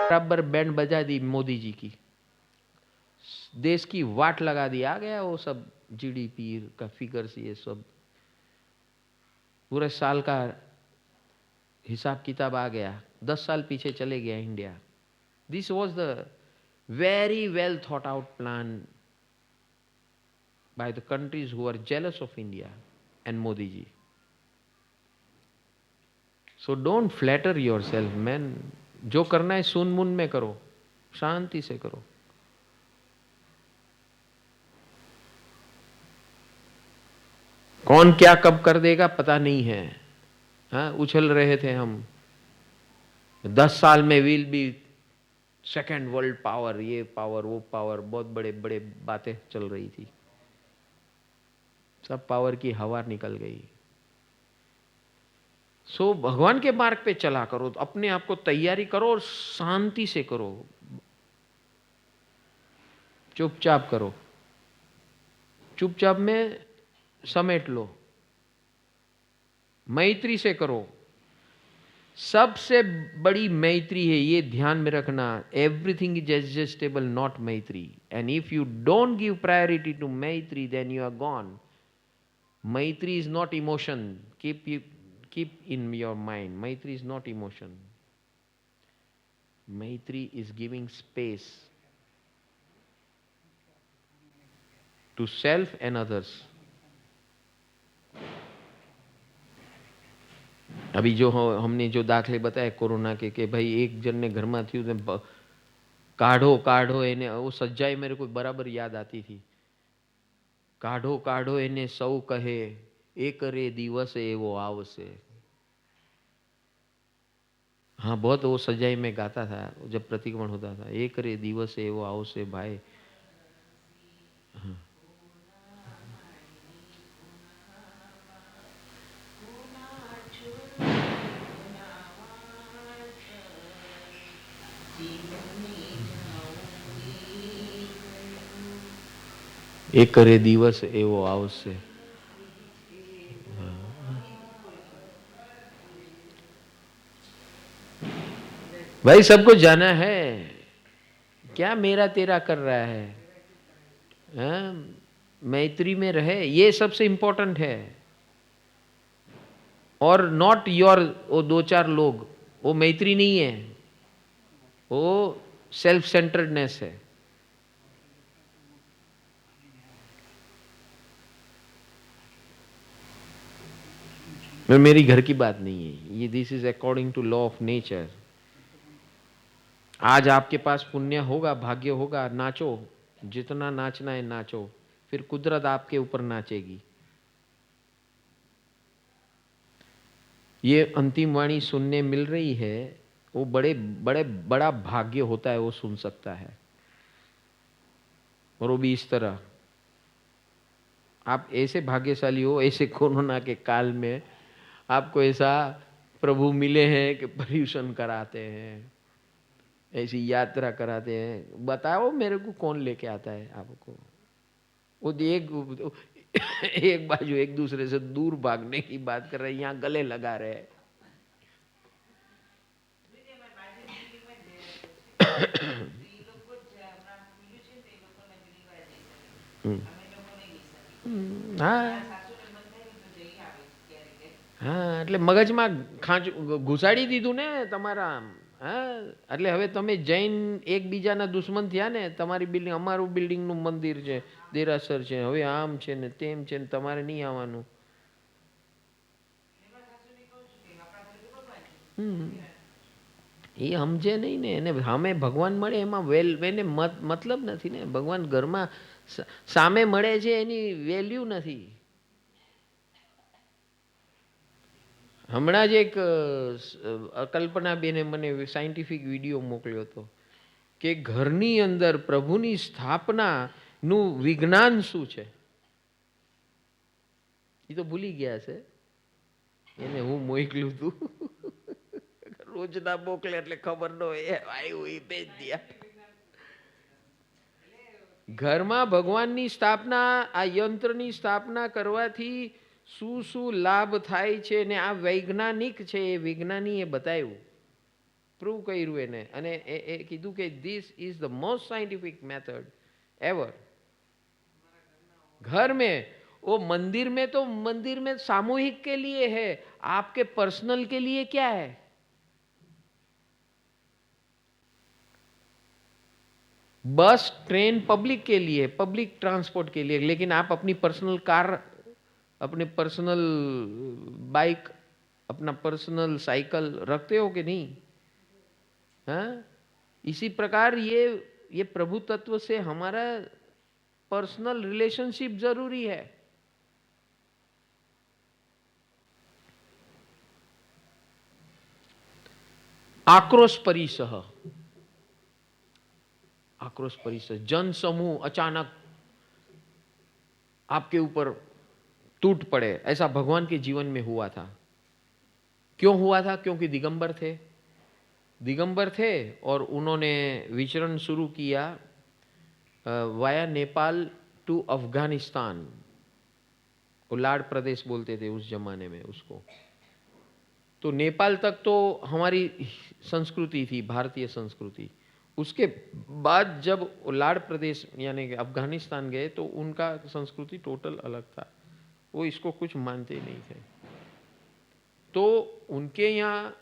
बराबर बैंड बजा दी मोदी जी की, देश की वाट लगा दी, आ गया वो सब जीडीपी का फिगर्स, ये सब पूरे साल का हिसाब किताब आ गया, 10 साल पीछे चले गया India. This was the very well thought out plan by the countries who are jealous of India and Modi ji. So don't flatter your self man, जो करना है सुन मुन में करो, शांति से करो। कौन क्या कब कर देगा पता नहीं है। हाँ, उछल रहे थे हम 10 साल में will be second world power, ये पावर वो पावर, बहुत बड़े बड़े बातें चल रही थी, सब पावर की हवा निकल गई। सो भगवान के मार्ग पे चला करो, अपने आप को तैयारी करो और शांति से करो, चुपचाप करो, चुपचाप में समेट लो, मैत्री से करो। सबसे बड़ी मैत्री है, ये ध्यान में रखना, everything is adjustable not maitri, and if you don't give priority to maitri then you are gone. Maitri is not emotion, keep in your mind, maitri is not emotion, maitri is giving space to self and others। अभी जो हमने जो दाखले बताए corona के, कि भाई एक जन ने घर में थी, काढ़ो काढ़ो एने, वो सज्जाई मेरे को बराबर याद आती थी, काढ़ो काढ़ो एने सौ कहे, एक रे दिवस एवो आवसे। हाँ, बहुत वो सजाई में गाता था जब प्रतिक्रमण होता था, एक रे दिवस एवो आवसे भाई। हाँ। एक रे दिवस एवो आवसे। भाई सबको जाना है, क्या मेरा तेरा कर रहा है? हाँ? मैत्री में रहे, ये सबसे इंपॉर्टेंट है। और नॉट योर वो 2-4 लोग, वो मैत्री नहीं है, वो सेल्फ सेंटर्डनेस है। मेरी घर की बात नहीं है ये, this is according to law of nature. आज आपके पास पुण्य होगा, भाग्य होगा, नाचो, जितना नाचना है नाचो, फिर कुदरत आपके ऊपर नाचेगी। ये अंतिम वाणी सुनने मिल रही है, वो बड़ा भाग्य होता है, वो सुन सकता है। और वो भी इस तरह, आप ऐसे भाग्यशाली हो, ऐसे कोरोना के काल में आपको ऐसा प्रभु मिले हैं कि पर्यूषण कराते हैं, ऐसी यात्रा कराते हैं। बताओ मेरे को कौन लेके आता है आपको? वो एक बाजू एक दूसरे से दूर भागने की बात कर रहे हैं, यहाँ गले लगा रहे हैं। હા હા, એટલે મગજમાં ઘુસાડી દીધું ને તમારા। હા, એટલે હવે તમે જૈન એકબીજાના દુશ્મન થયા ને, તમારી બિલ્ડિંગ અમારું બિલ્ડિંગનું મંદિર છે, દેરાસર છે, હવે આમ છે ને તેમ છે ને તમારે નહીં આવવાનું। એ સમજે નહીં ને, એને સામે ભગવાન મળે એમાં એને મતલબ નથી ને, ભગવાન ઘરમાં સામે મળે છે એની વેલ્યુ નથી। હમણાં જ એક કલ્પનાબેને મને સાયન્ટિફિક વિડીયો મોકલ્યો હતો કે ઘરની અંદર પ્રભુની સ્થાપનાનું વિજ્ઞાન શું છે, એ તો ભૂલી ગયા છે, એને હું મોકલ્યું હતું। રોજ ના મોકલે એટલે ખબર ન હોય, આવ્યું એ ભેજ દિયા। ઘરમાં ભગવાનની સ્થાપના, આ યંત્રની સ્થાપના કરવાથી શું લાભ થાય છે ને આ વૈજ્ઞાનિક છે, એ વિજ્ઞાનીએ બતાવ્યું। પ્રૂવ કર્યું એને, અને એ કીધું કે this is the most scientific method ever. घर में, वो मंदिर में तो मंदिर में सामूहिक के लिए है, आपके पर्सनल के लिए क्या है? बस ट्रेन पब्लिक के लिए, पब्लिक ट्रांसपोर्ट के लिए, लेकिन आप अपनी पर्सनल कार, अपने पर्सनल बाइक, अपना पर्सनल साइकिल रखते हो कि नहीं? हाँ, इसी प्रकार ये प्रभु तत्व से हमारा पर्सनल रिलेशनशिप जरूरी है। आक्रोश परिसह, आक्रोश परिसह, जन समूह अचानक आपके ऊपर टूट पड़े, ऐसा भगवान के जीवन में हुआ था। क्यों हुआ था? क्योंकि दिगंबर थे, दिगंबर थे और उन्होंने विचरण शुरू किया वाया नेपाल टू अफगानिस्तान। वो लाड़ प्रदेश बोलते थे उस जमाने में उसको। तो नेपाल तक तो हमारी संस्कृति थी, भारतीय संस्कृति। उसके बाद जब लाड़ प्रदेश यानी कि अफगानिस्तान गए तो उनका संस्कृति टोटल अलग था, वो इसको कुछ मानते नहीं थे। तो उनके यहाँ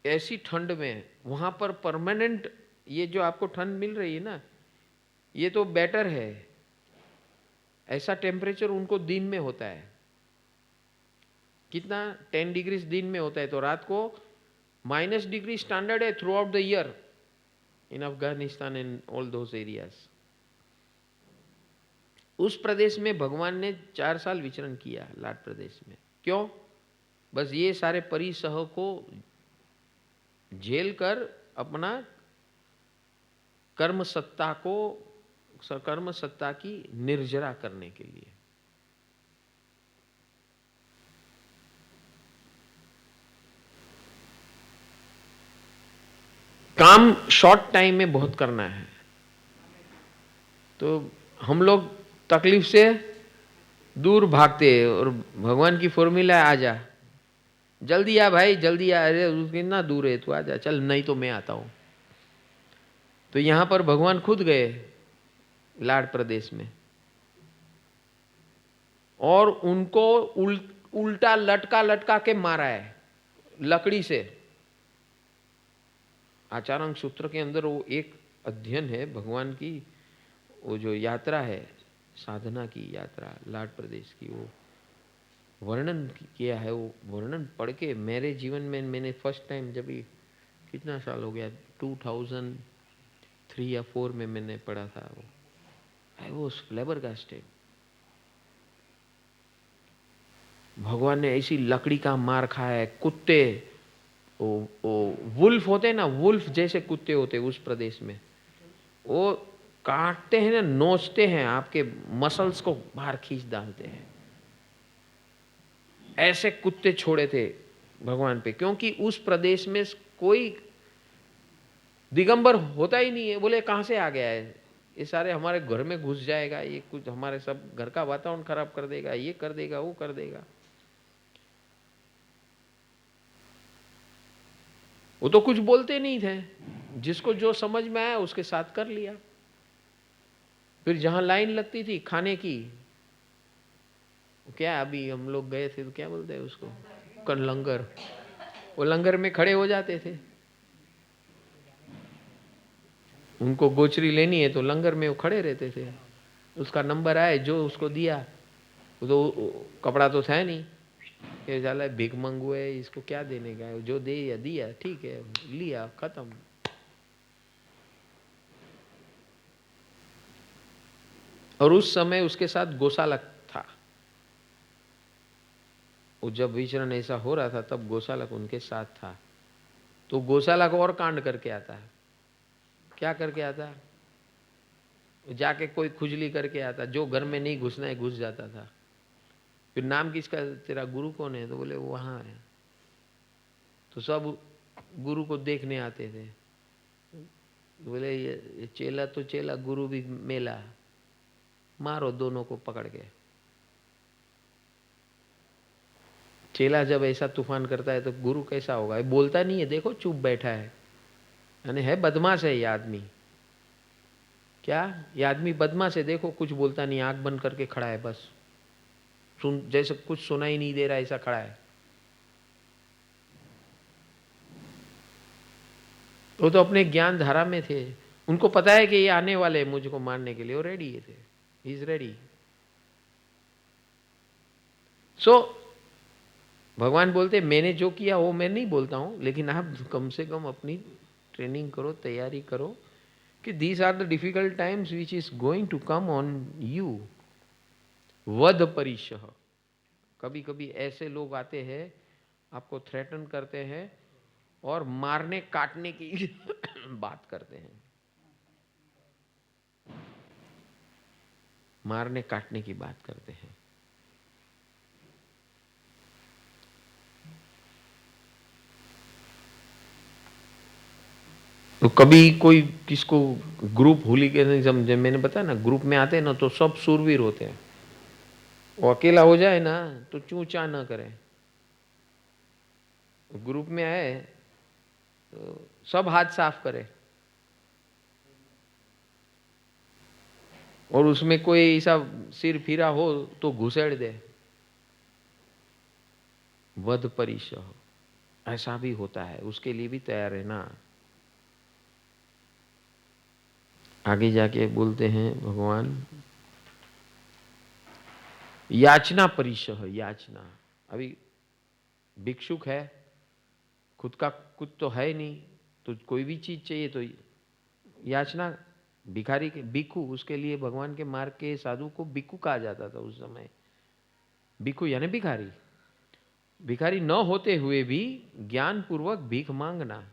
ऐसी ठंड में, वहाँ पर परमानेंट ये जो आपको ठंड मिल रही है ना, ये तो बेटर है। ऐसा टेम्परेचर उनको दिन में होता है, कितना 10 डिग्री दिन में होता है, तो रात को -डिग्री स्टैंडर्ड है through out the year in Afghanistan and all those areas. उस प्रदेश में भगवान ने 4 साल विचरण किया, लाड़ प्रदेश में। क्यों? बस ये सारे परिसह को झेल कर अपना कर्म सत्ता की निर्जरा करने के लिए। काम शॉर्ट टाइम में बहुत करना है, तो हम लोग तकलीफ से दूर भागते हैं और भगवान की फॉर्मूला आ जा, जल्दी आ भाई जल्दी आ, अरे कितना दूर है तू, आ जा, चल नहीं तो मैं आता हूं। तो यहां पर भगवान खुद गए लाड़ प्रदेश में और उनको उल्टा लटका लटका के मारा है लकड़ी से। आचार्य सूत्र के अंदर वो एक अध्ययन है भगवान की, वो जो यात्रा है साधना की यात्रा लाड़ प्रदेश की, वो वर्णन किया है। वो वर्णन पढ़ के मेरे जीवन में मैंने फर्स्ट टाइम, जब भी कितना साल हो गया, 2003 या 4 में मैंने पढ़ा था वो। I was फ्लैबरगास्टेड। भगवान ने ऐसी लकड़ी का मार खाया है। कुत्ते, वो वुल्फ होते हैं ना, वुल्फ जैसे कुत्ते होते उस प्रदेश में, वो काटते हैं ना, नोचते हैं, आपके मसल्स को बाहर खींच डालते हैं। ऐसे कुत्ते छोड़े थे भगवान पे, क्योंकि उस प्रदेश में कोई दिगंबर होता ही नहीं है। बोले कहां से आ गया है, ये सारे हमारे घर में घुस जाएगा, ये कुछ हमारे सब घर का वातावरण खराब कर देगा, ये कर देगा, वो कर देगा। वो तो कुछ बोलते नहीं थे, जिसको जो समझ में आया उसके साथ कर लिया। फिर जहां लाइन लगती थी खाने की, क्या अभी हम लोग गए थे तो क्या बोलते हैं उसको, लंगर, वो लंगर में खड़े हो जाते थे। उनको गोचरी लेनी है तो लंगर में वो खड़े रहते थे। उसका नंबर आए, जो उसको दिया, तो कपड़ा तो था नहीं, ये साला भीख मंगू है, इसको क्या देने का है, जो दे या दिया, ठीक है, लिया, खत्म। और उस समय उसके साथ गोशालक था। वो जब विचरण ऐसा हो रहा था तब गोशालक उनके साथ था। तो गोशालक और कांड करके आता है। क्या करके आता है? जाके कोई खुजली करके आता, जो घर में नहीं घुसना है घुस जाता था। फिर नाम किसका, तेरा गुरु कौन है? तो बोले वो वहां है। तो सब गुरु को देखने आते थे। बोले ये चेला तो चेला, गुरु भी मेला, मारो दोनों को पकड़ के। चेला जब ऐसा तूफान करता है तो गुरु कैसा होगा? बोलता नहीं है, देखो चुप बैठा है, यानी है बदमाश है ये आदमी। क्या ये आदमी बदमाश है? देखो कुछ बोलता नहीं, आंख बंद करके खड़ा है, बस सुन, जैसे कुछ सुना ही नहीं दे रहा ऐसा खड़ा है। वो तो अपने ज्ञान धारा में थे, उनको पता है कि ये आने वाले मुझको मारने के लिए, वो रेडी थे, ही इज रेडी। सो भगवान बोलते मैंने जो किया वो मैं नहीं बोलता हूं, लेकिन आप कम से कम अपनी ट्रेनिंग करो, तैयारी करो कि these are the difficult times which is going to come on you. वध परिशह, कभी कभी ऐसे लोग आते हैं आपको थ्रेटन करते हैं और मारने काटने की बात करते हैं, मारने काटने की बात करते हैं। तो कभी कोई किसको ग्रुप हुलीगनिज्म, जब मैंने बताया ना ग्रुप में आते हैं ना तो सब सूरवीर होते हैं, वो अकेला हो जाए ना तो चूं चा ना करे। ग्रुप में आए तो सब हाथ साफ करे, और उसमें कोई ऐसा सिर फिरा हो तो घुसेड़ दे। वध परिशह ऐसा भी होता है, उसके लिए भी तैयार है ना। आगे जाके बोलते हैं भगवान याचना परिशह, याचना। अभी भिक्षुक है, खुद का कुछ तो है नहीं, तो कोई भी चीज चाहिए तो याचना। भिखारी के भिक्खु, उसके लिए भगवान के मार्ग के साधु को भिक्खु कहा जाता था उस समय। भिक्खु यानी भिखारी। भिखारी न होते हुए भी ज्ञान पूर्वक भीख मांगना,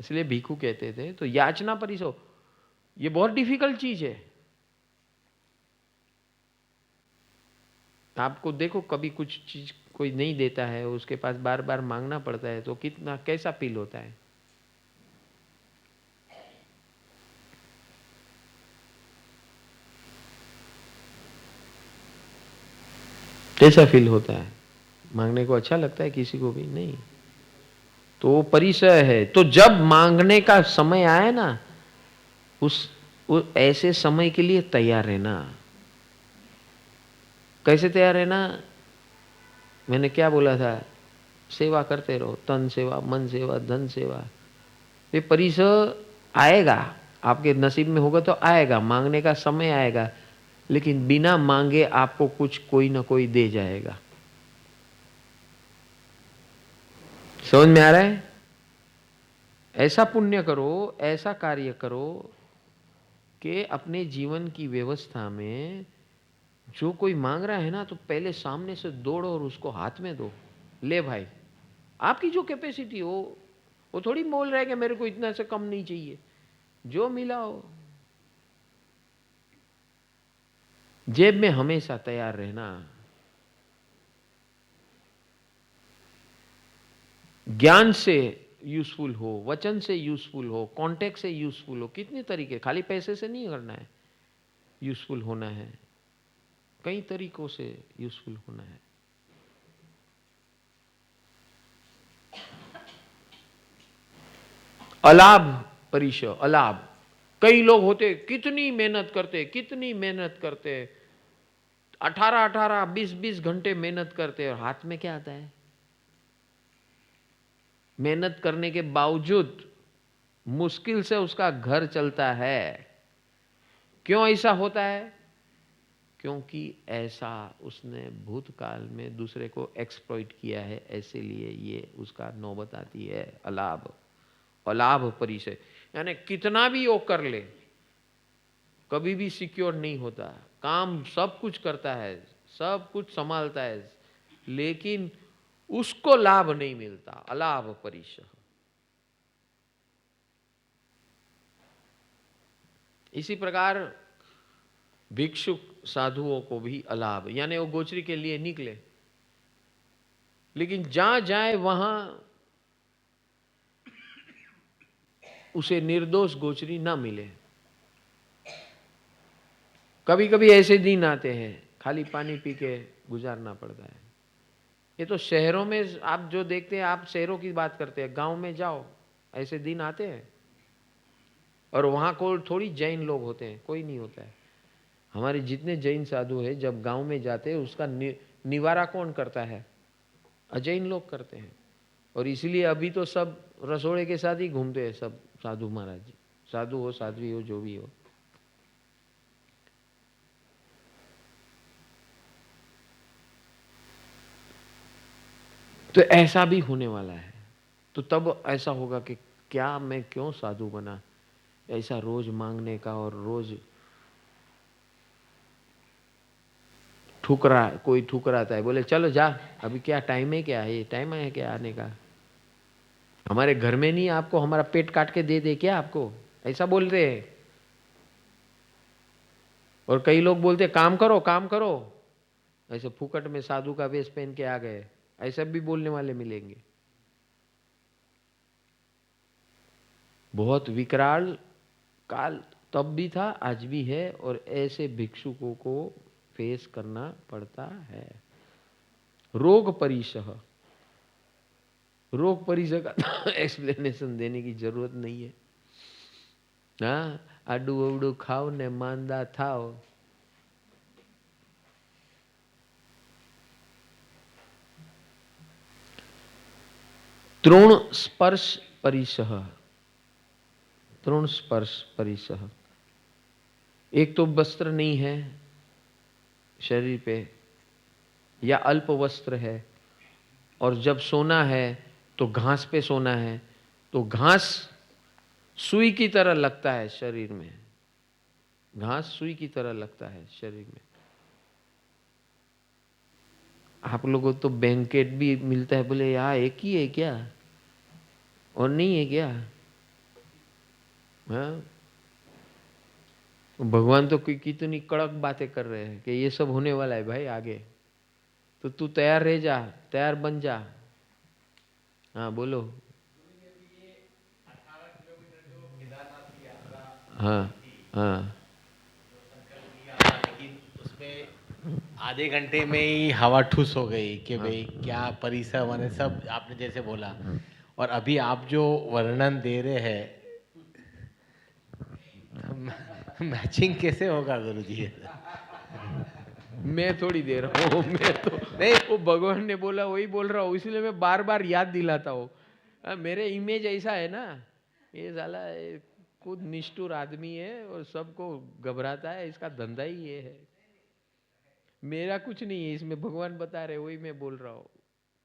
इसलिए भिक्खु कहते थे। तो याचना परिशो ये बहुत डिफिकल्ट चीज है। आपको देखो कभी कुछ चीज कोई नहीं देता है, उसके पास बार बार मांगना पड़ता है, तो कितना कैसा फील होता है। कैसा फील होता है? मांगने को अच्छा लगता है किसी को भी नहीं। तो वो परिचय है। तो जब मांगने का समय आए ना, उस ऐसे समय के लिए तैयार रहना। कैसे तैयार रहना? मैंने क्या बोला था? सेवा करते रहो, तन सेवा, मन सेवा, धन सेवा। ये परिचय आएगा, आपके नसीब में होगा तो आएगा, मांगने का समय आएगा, लेकिन बिना मांगे आपको कुछ कोई ना कोई दे जाएगा। समझ में आ रहा है? ऐसा पुण्य करो, ऐसा कार्य करो कि अपने जीवन की व्यवस्था में जो कोई मांग रहा है ना, तो पहले सामने से दौड़ो और उसको हाथ में दो। ले भाई, आपकी जो कैपेसिटी हो, वो थोड़ी बोल रहा है कि मेरे को इतना से कम नहीं चाहिए, जो मिला हो। जेब में हमेशा तैयार रहना। ज्ञान से यूजफुल हो, वचन से यूजफुल हो, कॉन्टेक्ट से यूजफुल हो। कितने तरीके, खाली पैसे से नहीं करना है यूजफुल होना है, कई तरीकों से यूजफुल होना है। अलाभ परिचय, अलाभ। कई लोग होते कितनी मेहनत करते, कितनी मेहनत करते, 18-18, 20-20 घंटे मेहनत करते, और हाथ में क्या आता है? मेहनत करने के बावजूद मुश्किल से उसका घर चलता है। क्यों ऐसा होता है? क्योंकि ऐसा उसने भूतकाल में दूसरे को एक्सप्लॉइट किया है, ऐसे लिए ये उसका नौबत आती है। अलाभ, अलाभ परिचय यानी कितना भी वो कर ले, कभी भी सिक्योर नहीं होता। काम सब कुछ करता है, सब कुछ संभालता है, लेकिन उसको लाभ नहीं मिलता। अलाभ परिचय। इसी प्रकार भिक्षुक साधुओं को भी अलाभ, यानी वो गोचरी के लिए निकले, लेकिन जहां जाए वहां उसे निर्दोष गोचरी ना मिले। कभी कभी ऐसे दिन आते हैं खाली पानी पी के गुजारना पड़ता है। ये तो शहरों में आप जो देखते हैं, आप शहरों की बात करते हैं, गांव में जाओ ऐसे दिन आते हैं और वहां को थोड़ी जैन लोग होते हैं, कोई नहीं होता है। हमारे जितने जैन साधु हैं जब गांव में जाते हैं उसका निवारा कौन करता है? अजैन लोग करते हैं। और इसलिए अभी तो सब रसोड़े के साथ ही घूमते हैं सब साधु महाराज जी, साधु हो साध्वी हो जो भी हो। तो ऐसा भी होने वाला है। तो तब ऐसा होगा कि क्या मैं क्यों साधु बना, ऐसा रोज मांगने का और रोज ठुकरा, कोई ठुकराता है, बोले चलो जा, अभी क्या टाइम है, क्या है ये टाइम है क्या आने का? हमारे घर में नहीं आपको हमारा पेट काट के दे दे क्या आपको? ऐसा बोल रहे हैं। और कई लोग बोलते काम करो काम करो, ऐसे फुकट में साधु का वेश पहन के आ गए, ऐसा भी बोलने वाले मिलेंगे। बहुत विकराल काल तब भी था, आज भी है, और ऐसे भिक्षुकों को फेस करना पड़ता है। रोग परिसह, रोग परिसह का एक्सप्लेनेशन देने की जरूरत नहीं है। हाँ, आडू अवडू खाओ ने मांदा थाओ। तृण स्पर्श परिसह, तृण स्पर्श परिसह, एक तो वस्त्र नहीं है शरीर पे या अल्प वस्त्र है, और जब सोना है तो घास पे सोना है, तो घास सुई की तरह लगता है शरीर में, घास सुई की तरह लगता है शरीर में। आप लोगों को तो बैंकेट भी मिलता है, बोले यार एक ही है क्या और नहीं है क्या? हाँ, भगवान तो कितनी कड़क बातें कर रहे हैं कि ये सब होने वाला है भाई आगे, तो तू तैयार रह जा, तैयार बन जा। हाँ बोलो। हाँ हाँ, उसमें आधे घंटे में ही हवा ठुस हो गई कि भाई क्या परिसर माने सब आपने जैसे बोला। और अभी आप जो वर्णन दे रहे हैं मैचिंग कैसे होगा गुरुजी? मैं थोड़ी दे रहा हूँ, मैं तो नहीं, वो भगवान ने बोला वही बोल रहा हूँ, इसलिए मैं बार बार याद दिलाता हूँ। मेरे इमेज ऐसा है ना, ये साला खुद निष्ठुर आदमी है और सबको घबराता है, इसका धंधा ही ये है। मेरा कुछ नहीं है इसमें, भगवान बता रहे, वही मैं बोल रहा हूँ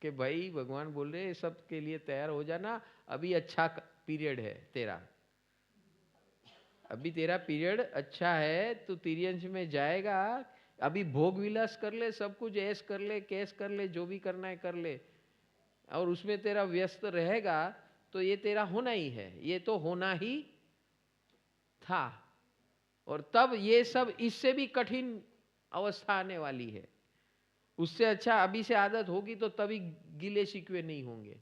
कि भाई भगवान बोल रहे सब के लिए तैयार हो जाना, अभी अच्छा पीरियड है तेरा, अभी तेरा पीरियड अच्छा है, तू तिर्यंश में जाएगा। अभी भोग विलास कर ले, सब कुछ ऐश कर ले, कैश कर ले, जो भी करना है कर ले, और उसमें तेरा व्यस्त रहेगा तो ये तेरा होना ही है, ये तो होना ही था। और तब ये सब इससे भी कठिन अवस्था आने वाली है, उससे अच्छा अभी से आदत होगी तो तभी गिले शिकवे नहीं होंगे।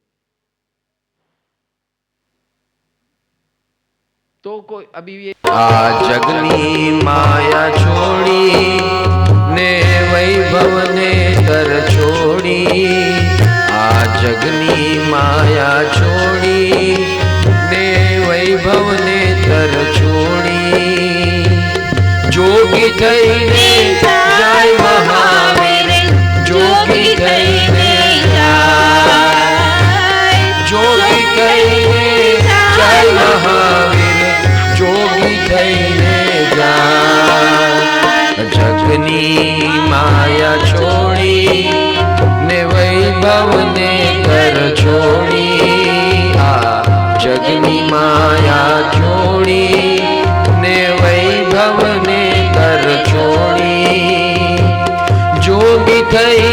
तो कोई अभी ये जगनी माया छोड़ी ने वैभव ने कर छोड़ी, जगनी माया छोड़ी ने वैभव ने कर छोड़ी, जोगी थईने जाय महावीर, जोगी थईने जाय, जोगी थईने जाय महावीर, जोगी थईने जाय। जगनी माया छोड़ी ने वैभव ने कर छोड़ी, जगनी माया छोड़ी ने वैभव ने कर छोड़ी, जोगी थई